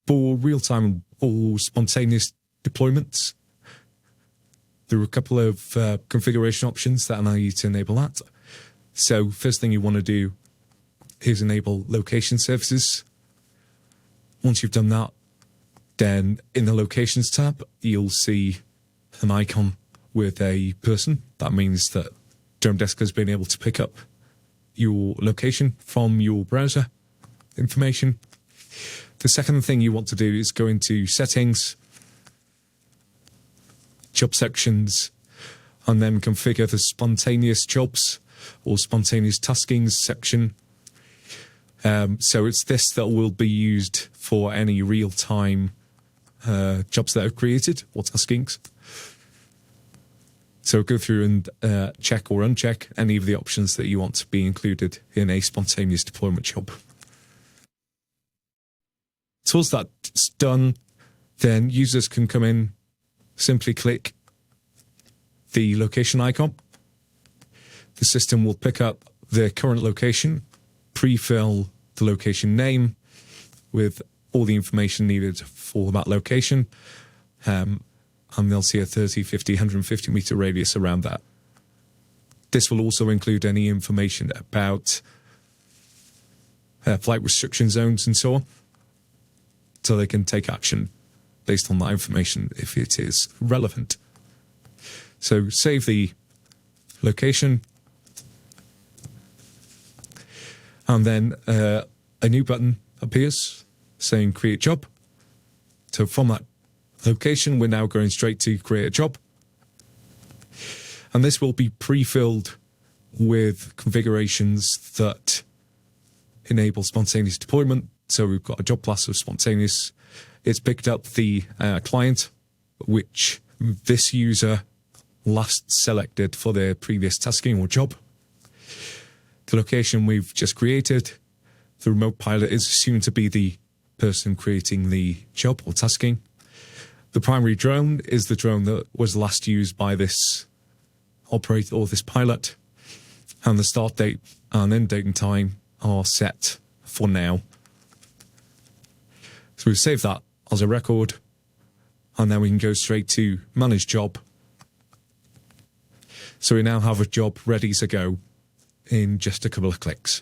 For real-time or spontaneous deployments, there are a couple of configuration options that allow you to enable that. So first thing you want to do is enable location services. Once you've done that, then in the locations tab, you'll see an icon with a person. That means that Drone Desk has been able to pick up your location from your browser information. The second thing you want to do is go into settings, job sections, and then configure the spontaneous jobs or spontaneous taskings section. So it's this that will be used for any real-time jobs that are created or taskings. So go through and check or uncheck any of the options that you want to be included in a spontaneous deployment job. Once that's done, then users can come in, simply click the location icon. The system will pick up their current location, pre-fill the location name with all the information needed for that location, and they'll see a 30, 50, 150 meter radius around that. This will also include any information about flight restriction zones and so on, so they can take action based on that information if it is relevant. So save the location, and then a new button appears saying create job. So from that location, we're now going straight to create a job. And this will be pre-filled with configurations that enable spontaneous deployment. So we've got a job class of spontaneous. It's picked up the client, which this user last selected for their previous tasking or job. The location we've just created. The remote pilot is assumed to be the person creating the job or tasking. The primary drone is the drone that was last used by this operator or this pilot. And the start date and end date and time are set for now. So we've saved that as a record, and then we can go straight to manage job. So we now have a job ready to go in just a couple of clicks.